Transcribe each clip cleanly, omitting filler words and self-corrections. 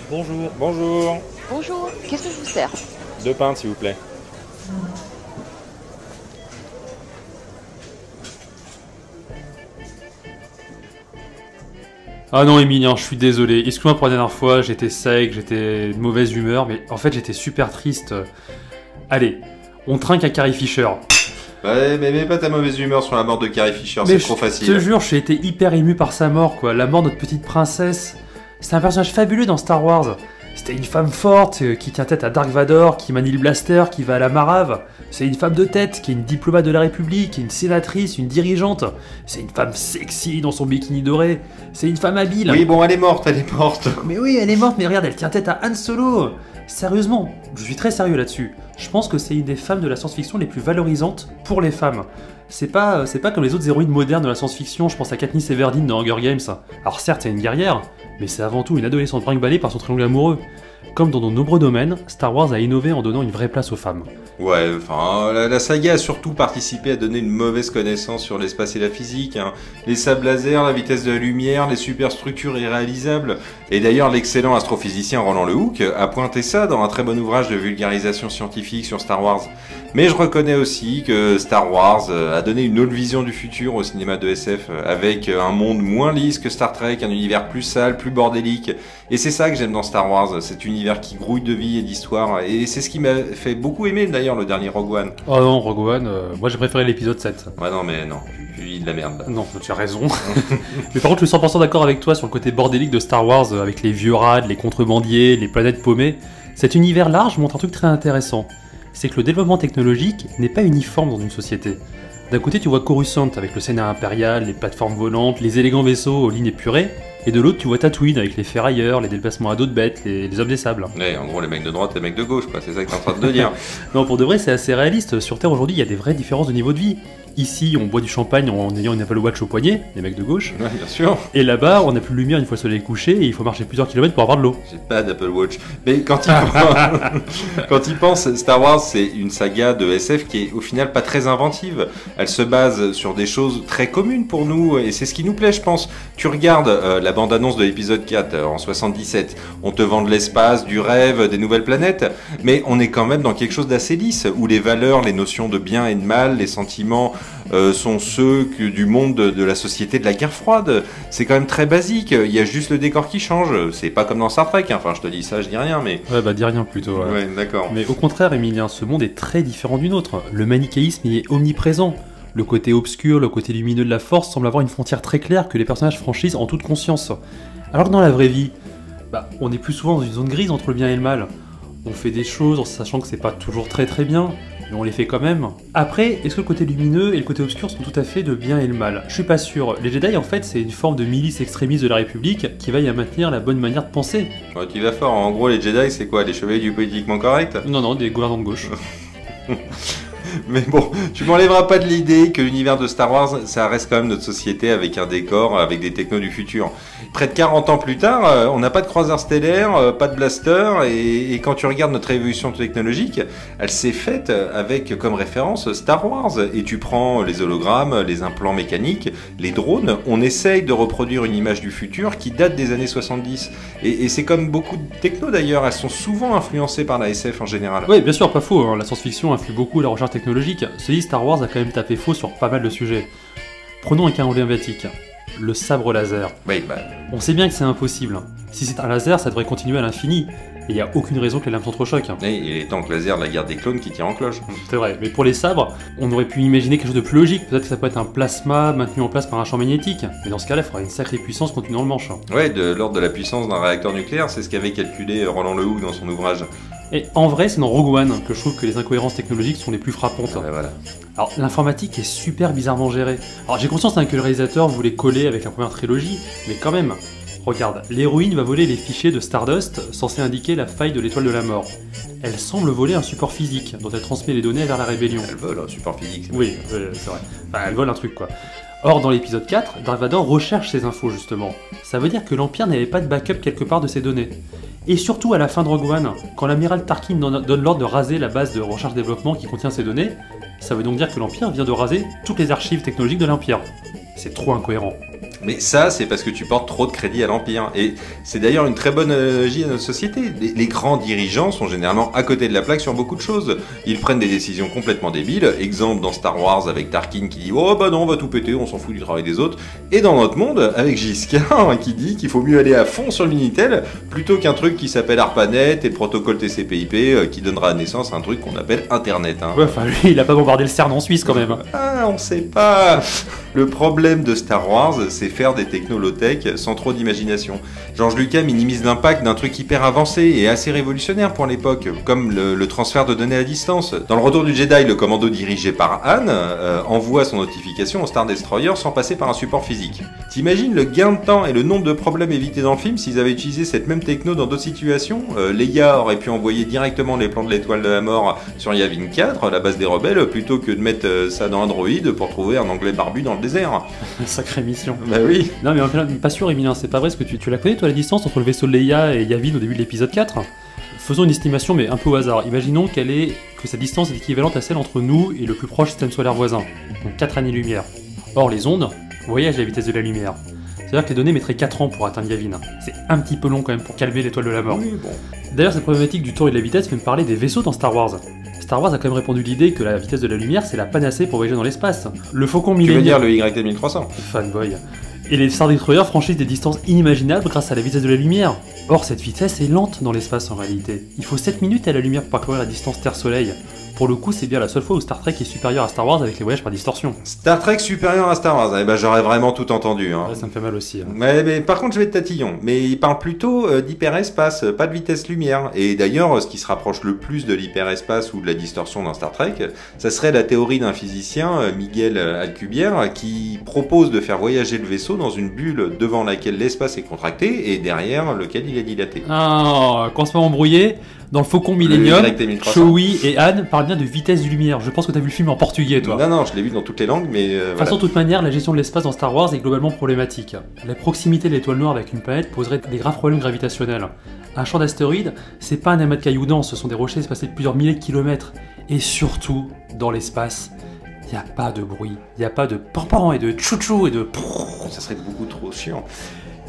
Bonjour. Bonjour. Bonjour, qu'est-ce que je vous sers? 2 pintes, s'il vous plaît. Ah non Emilien, je suis désolé. Excuse-moi pour la dernière fois, j'étais sec, j'étais de mauvaise humeur, mais en fait j'étais super triste. Allez, on trinque à Carrie Fisher. Ouais, mais mets pas ta mauvaise humeur sur la mort de Carrie Fisher, Mais c'est trop je facile. te jure, j'ai été hyper ému par sa mort, quoi. La mort de notre petite princesse. C'était un personnage fabuleux dans Star Wars. C'était une femme forte qui tient tête à Dark Vador, qui manie le blaster, qui va à la marave. C'est une femme de tête, qui est une diplomate de la République, qui est une sénatrice, une dirigeante. C'est une femme sexy dans son bikini doré. C'est une femme habile. Oui, bon, elle est morte, elle est morte. Mais oui, elle est morte, mais regarde, elle tient tête à Han Solo. Sérieusement, je suis très sérieux là-dessus. Je pense que c'est une des femmes de la science-fiction les plus valorisantes pour les femmes. C'est pas comme les autres héroïnes modernes de la science-fiction, je pense à Katniss Everdeen dans Hunger Games. Alors certes, c'est une guerrière, mais c'est avant tout une adolescente brinque-ballée par son triangle amoureux. Comme dans de nombreux domaines, Star Wars a innové en donnant une vraie place aux femmes. Ouais, enfin, la saga a surtout participé à donner une mauvaise connaissance sur l'espace et la physique. Hein. Les sables laser, la vitesse de la lumière, les superstructures irréalisables. Et d'ailleurs, l'excellent astrophysicien Roland Lehoucq a pointé ça dans un très bon ouvrage de vulgarisation scientifique sur Star Wars. Mais je reconnais aussi que Star Wars a donné une autre vision du futur au cinéma de SF, avec un monde moins lisse que Star Trek, un univers plus sale, plus bordélique. Et c'est ça que j'aime dans Star Wars, cet univers qui grouille de vie et d'histoire. Et c'est ce qui m'a fait beaucoup aimer d'ailleurs le dernier Rogue One. Oh non, Rogue One, moi j'ai préféré l'épisode 7. Ouais non mais non, lui de la merde là. Non, tu as raison. Mais par contre, je suis 100% d'accord avec toi sur le côté bordélique de Star Wars, avec les vieux rats, les contrebandiers, les planètes paumées. Cet univers large montre un truc très intéressant. C'est que le développement technologique n'est pas uniforme dans une société. D'un côté, tu vois Coruscant avec le Sénat impérial, les plateformes volantes, les élégants vaisseaux aux lignes épurées, et de l'autre, tu vois Tatooine avec les ferrailleurs, les déplacements à dos de bêtes, les hommes des sables. Ouais, en gros les mecs de droite, les mecs de gauche, quoi, c'est ça que t'es en train de dire. Non, pour de vrai, c'est assez réaliste. Sur Terre aujourd'hui, il y a des vraies différences de niveau de vie. Ici, on boit du champagne en ayant une Apple Watch au poignet, les mecs de gauche. Ouais, bien sûr. Et là-bas, on n'a plus de lumière une fois le soleil couché et il faut marcher plusieurs kilomètres pour avoir de l'eau. J'ai pas d'Apple Watch. Mais quand il pense, Star Wars, c'est une saga de SF qui est au final pas très inventive. Elle se base sur des choses très communes pour nous et c'est ce qui nous plaît, je pense. Tu regardes la bande-annonce de l'épisode 4 en 77. On te vend de l'espace, du rêve, des nouvelles planètes, mais on est quand même dans quelque chose d'assez lisse où les valeurs, les notions de bien et de mal, les sentiments sont ceux du monde de la société de la guerre froide. C'est quand même très basique. Il y a juste le décor qui change. C'est pas comme dans Star Trek. Hein. Enfin, je te dis ça, je dis rien, mais. Ouais, bah dis rien plutôt. Ouais, d'accord. Mais au contraire, Emilien, ce monde est très différent du nôtre. Le manichéisme y est omniprésent. Le côté obscur, le côté lumineux de la force semble avoir une frontière très claire que les personnages franchissent en toute conscience. Alors que dans la vraie vie, on est plus souvent dans une zone grise entre le bien et le mal. On fait des choses en sachant que c'est pas toujours très bien, mais on les fait quand même. Après, est-ce que le côté lumineux et le côté obscur sont tout à fait de bien et le mal? Je suis pas sûr. Les Jedi, en fait, c'est une forme de milice extrémiste de la République qui veille à maintenir la bonne manière de penser. Ouais, tu vas fort. En gros, les Jedi, c'est quoi? Les chevaliers du politiquement correct? Non, des gouvernants de gauche. Mais bon, tu m'enlèveras pas de l'idée que l'univers de Star Wars, ça reste quand même notre société avec un décor, avec des technos du futur. Près de 40 ans plus tard, on n'a pas de croiseur stellaire, pas de blaster, et quand tu regardes notre évolution technologique, elle s'est faite avec comme référence Star Wars. Et tu prends les hologrammes, les implants mécaniques, les drones, on essaye de reproduire une image du futur qui date des années 70. Et c'est comme beaucoup de technos d'ailleurs, elles sont souvent influencées par la SF en général. Oui, bien sûr, pas faux, hein. La science-fiction influe beaucoup la recherche technologique. Ceci, Star Wars a quand même tapé faux sur pas mal de sujets. Prenons un cas emblématique, le sabre laser. Oui, On sait bien que c'est impossible. Si c'est un laser, ça devrait continuer à l'infini. Et il n'y a aucune raison que les lames s'entrechoquent. Et il est tanks laser de la guerre des clones qui tire en cloche. C'est vrai, mais pour les sabres, on aurait pu imaginer quelque chose de plus logique. Peut-être que ça peut être un plasma maintenu en place par un champ magnétique. Mais dans ce cas-là, il faudrait une sacrée puissance contenue dans le manche. Ouais, de l'ordre de la puissance d'un réacteur nucléaire, c'est ce qu'avait calculé Roland Lehoucq dans son ouvrage. Et en vrai, c'est dans Rogue One que je trouve que les incohérences technologiques sont les plus frappantes. Ouais, voilà. Alors, l'informatique est super bizarrement gérée. Alors, j'ai conscience que le réalisateur voulait coller avec la première trilogie, mais quand même. Regarde, l'héroïne va voler les fichiers de Stardust censés indiquer la faille de l'étoile de la mort. Elle semble voler un support physique dont elle transmet les données vers la rébellion. Elle vole un support physique. Oui, c'est vrai. Enfin, elle vole un truc quoi. Or, dans l'épisode 4, Dark Vador recherche ces infos justement. Ça veut dire que l'Empire n'avait pas de backup quelque part de ces données. Et surtout à la fin de Rogue One, quand l'amiral Tarkin donne l'ordre de raser la base de recherche-développement qui contient ces données, ça veut donc dire que l'Empire vient de raser toutes les archives technologiques de l'Empire. C'est trop incohérent. Mais ça, c'est parce que tu portes trop de crédit à l'Empire. Et c'est d'ailleurs une très bonne analogie à notre société. Les grands dirigeants sont généralement à côté de la plaque sur beaucoup de choses. Ils prennent des décisions complètement débiles. Exemple dans Star Wars avec Tarkin qui dit « Oh bah non, on va tout péter, on s'en fout du travail des autres. » Et dans notre monde, avec Giscard qui dit qu'il faut mieux aller à fond sur le Minitel plutôt qu'un truc qui s'appelle ARPANET et le protocole TCP/IP qui donnera naissance à un truc qu'on appelle Internet. Hein. Ouais, enfin lui, il a pas bombardé le CERN en Suisse quand même. Ah, on sait pas. Le problème de Star Wars, c'est faire des technos low-tech sans trop d'imagination. George Lucas minimise l'impact d'un truc hyper avancé et assez révolutionnaire pour l'époque, comme le transfert de données à distance. Dans le Retour du Jedi, le commando dirigé par Han envoie son notification au Star Destroyer sans passer par un support physique. T'imagines le gain de temps et le nombre de problèmes évités dans le film s'ils avaient utilisé cette même techno dans d'autres situations? Leia aurait pu envoyer directement les plans de l'étoile de la mort sur Yavin 4, la base des rebelles, plutôt que de mettre ça dans Android pour trouver un anglais barbu dans le désert. Sacrée mission. Bah oui. Non mais en fait, pas sûr Emilien, c'est pas vrai, parce que tu la connais toi la distance entre le vaisseau de Leia et Yavin au début de l'épisode 4? Faisons une estimation mais un peu au hasard. Imaginons que cette distance est équivalente à celle entre nous et le plus proche système solaire voisin, donc 4 années-lumière. Or les ondes voyagent à la vitesse de la lumière. C'est-à-dire que les données mettraient 4 ans pour atteindre Yavin. C'est un petit peu long quand même pour calmer l'étoile de la mort. Oui, bon. D'ailleurs cette problématique du temps et de la vitesse fait me parler des vaisseaux dans Star Wars. Star Wars a quand même répandu l'idée que la vitesse de la lumière c'est la panacée pour voyager dans l'espace. Le Faucon Tu veux Millennium... dire le YT 1300? Fanboy. Et les Star Destroyers franchissent des distances inimaginables grâce à la vitesse de la lumière. Or, cette vitesse est lente dans l'espace en réalité. Il faut 7 minutes à la lumière pour parcourir la distance Terre-Soleil. Pour le coup, c'est bien la seule fois où Star Trek est supérieur à Star Wars avec les voyages par distorsion. Star Trek supérieur à Star Wars, eh ben j'aurais vraiment tout entendu. Hein. Ouais, ça me fait mal aussi. Hein. Mais par contre, je vais être tatillon. Mais il parle plutôt d'hyperespace, pas de vitesse lumière. Et d'ailleurs, ce qui se rapproche le plus de l'hyperespace ou de la distorsion dans Star Trek, ça serait la théorie d'un physicien, Miguel Alcubierre, qui propose de faire voyager le vaisseau dans une bulle devant laquelle l'espace est contracté et derrière lequel il est dilaté. Ah, quand on se fait embrouiller, dans le Faucon Millennium, Chewie et Han parlent bien de vitesse de lumière. Je pense que t'as vu le film en portugais, toi. Non, je l'ai vu dans toutes les langues, mais De toute façon, de toute manière, la gestion de l'espace dans Star Wars est globalement problématique. La proximité de l'étoile noire avec une planète poserait des graves problèmes gravitationnels. Un champ d'astéroïdes, c'est pas un amas de cailloux denses, ce sont des rochers espacés de plusieurs milliers de kilomètres. Et surtout, dans l'espace, il n'y a pas de bruit, il n'y a pas de pampan et de tchou-tchou et de... Ça serait beaucoup trop chiant.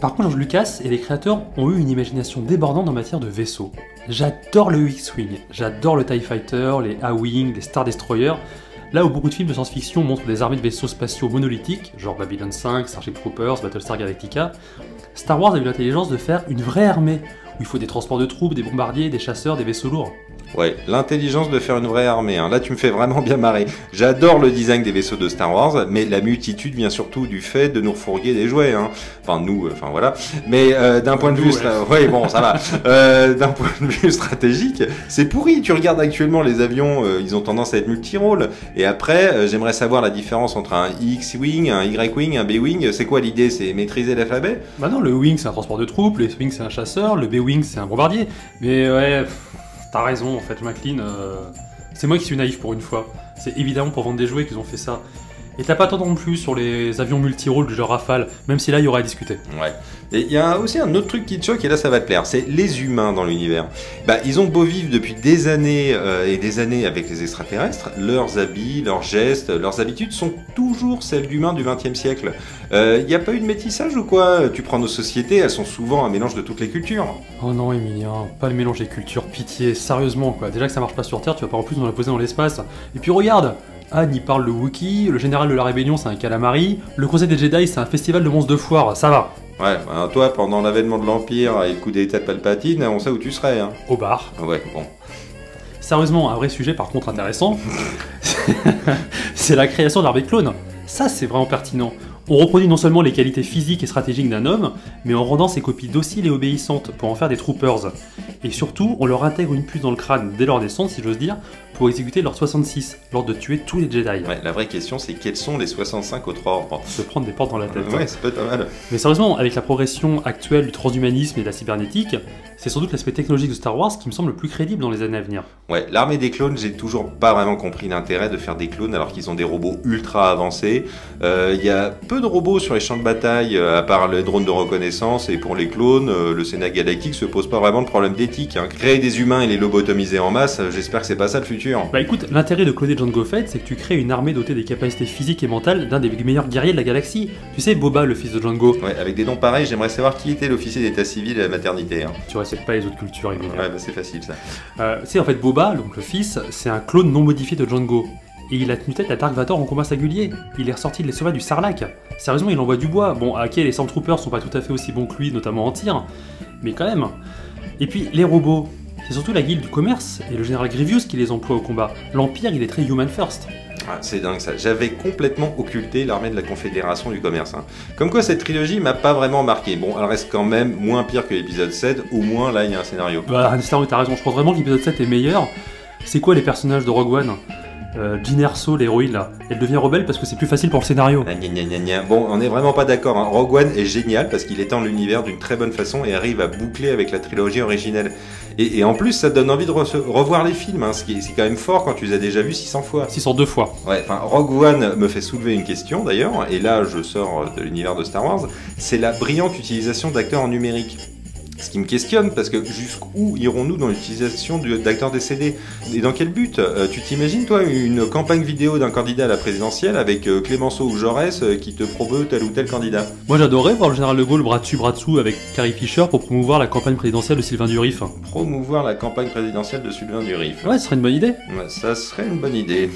Par contre, George Lucas et les créateurs ont eu une imagination débordante en matière de vaisseaux. J'adore le X-Wing, j'adore le TIE Fighter, les A-Wing, les Star Destroyer. Là où beaucoup de films de science-fiction montrent des armées de vaisseaux spatiaux monolithiques, genre Babylon 5, Starship Troopers, Battlestar Galactica, Star Wars a eu l'intelligence de faire une vraie armée, où il faut des transports de troupes, des bombardiers, des chasseurs, des vaisseaux lourds. Ouais, l'intelligence de faire une vraie armée, hein. Là tu me fais vraiment bien marrer. J'adore le design des vaisseaux de Star Wars, mais la multitude vient surtout du fait de nous refourguer des jouets, hein. Enfin nous, enfin voilà. Mais d'un point de vue, ouais bon ça va. D'un point de vue stratégique, c'est pourri. Tu regardes actuellement les avions, ils ont tendance à être multi-rôles. Et après, j'aimerais savoir la différence entre un X-Wing, un Y-Wing, un B-Wing. C'est quoi l'idée? C'est maîtriser l'alphabet? Bah non, le Wing c'est un transport de troupes, le X-Wing c'est un chasseur, le B-Wing c'est un bombardier. Mais ouais... T'as raison, en fait, McLean, c'est moi qui suis naïf pour une fois. C'est évidemment pour vendre des jouets qu'ils ont fait ça. Et t'as pas tant non plus sur les avions multi-rôles du genre Rafale, même si là, il y aurait à discuter. Ouais. Et il y a aussi un autre truc qui te choque, et là, ça va te plaire, c'est les humains dans l'univers. Bah, ils ont beau vivre depuis des années et des années avec les extraterrestres, leurs habits, leurs gestes, leurs habitudes sont toujours celles d'humains du XXe siècle. Y a pas eu de métissage ou quoi? Tu prends nos sociétés, elles sont souvent un mélange de toutes les cultures. Oh non, Emilien, pas le mélange des cultures, pitié, sérieusement, quoi. Déjà que ça marche pas sur Terre, tu vas pas en plus nous la poser dans l'espace. Et puis regarde, Han il parle le Wookiee, le général de la Rébellion c'est un calamari, le Conseil des Jedi c'est un festival de monstres de foire, ça va. Ouais, bah, toi, pendant l'avènement de l'Empire et le coup d'état de Palpatine, on sait où tu serais, hein. Au bar. Ouais, bon. Sérieusement, un vrai sujet par contre intéressant, c'est la création d'armées clones. Ça c'est vraiment pertinent. On reproduit non seulement les qualités physiques et stratégiques d'un homme, mais en rendant ses copies dociles et obéissantes pour en faire des troopers. Et surtout, on leur intègre une puce dans le crâne dès leur naissance, si j'ose dire, pour exécuter leur 66, l'ordre de tuer tous les Jedi. Ouais, la vraie question c'est quels sont les 65 autres ordres? Se prendre des portes dans la tête. Ouais, c'est pas mal. Mais sérieusement, avec la progression actuelle du transhumanisme et de la cybernétique, c'est sans doute l'aspect technologique de Star Wars qui me semble le plus crédible dans les années à venir. Ouais, l'armée des clones, j'ai toujours pas vraiment compris l'intérêt de faire des clones alors qu'ils ont des robots ultra avancés. Il y a peu peu de robots sur les champs de bataille, à part les drones de reconnaissance, et pour les clones, le Sénat galactique se pose pas vraiment de problème d'éthique. Hein. Créer des humains et les lobotomiser en masse, j'espère que c'est pas ça le futur. Bah écoute, l'intérêt de cloner Jango Fett, c'est que tu crées une armée dotée des capacités physiques et mentales d'un des meilleurs guerriers de la galaxie. Tu sais, Boba, le fils de Jango. Ouais, avec des noms pareils, j'aimerais savoir qui était l'officier d'état civil à la maternité. Hein. Tu respectes pas les autres cultures, évidemment. Ouais, bah c'est facile ça. Tu sais, en fait, Boba, donc le fils, c'est un clone non modifié de Jango. Et il a tenu tête à Dark Vador en combat singulier. Il est ressorti de l'estomac du Sarlacc. Sérieusement, il envoie du bois. Bon, ok, les Stormtroopers sont pas tout à fait aussi bons que lui, notamment en tir, mais quand même. Et puis, les robots, c'est surtout la guilde du commerce et le général Grievous qui les emploie au combat. L'Empire, il est très human first. Ah, c'est dingue ça, j'avais complètement occulté l'armée de la Confédération du Commerce. Hein. Comme quoi cette trilogie m'a pas vraiment marqué. Bon, elle reste quand même moins pire que l'épisode 7, au moins là il y a un scénario. Bah, t'as raison, je pense vraiment que l'épisode 7 est meilleur. C'est quoi les personnages de Rogue One? Jyn Erso, l'héroïne là, elle devient rebelle parce que c'est plus facile pour le scénario. Bon, on est vraiment pas d'accord. Hein. Rogue One est génial parce qu'il étend l'univers d'une très bonne façon et arrive à boucler avec la trilogie originelle. Et en plus, ça te donne envie de revoir les films, hein, c'est quand même fort quand tu les as déjà vus 600 fois. 602 fois. Ouais, enfin, Rogue One me fait soulever une question d'ailleurs, et là je sors de l'univers de Star Wars, c'est la brillante utilisation d'acteurs en numérique. Ce qui me questionne, parce que jusqu'où irons-nous dans l'utilisation d'acteurs décédés? Et dans quel but? Tu t'imagines, toi, une campagne vidéo d'un candidat à la présidentielle avec Clémenceau ou Jaurès qui te promeut tel ou tel candidat? Moi j'adorais voir le général de Gaulle bras dessous avec Carrie Fisher pour promouvoir la campagne présidentielle de Sylvain Durif. Promouvoir la campagne présidentielle de Sylvain Durif. Ouais, ce serait une bonne idée. Ouais, ça serait une bonne idée.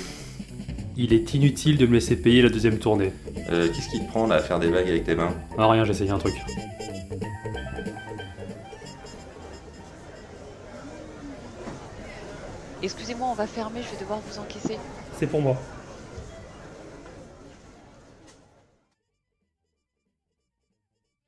Il est inutile de me laisser payer la deuxième tournée. Qu'est-ce qui te prend là à faire des vagues avec tes mains? Ah rien, j'essaye un truc. Excusez-moi, on va fermer, je vais devoir vous encaisser. C'est pour moi.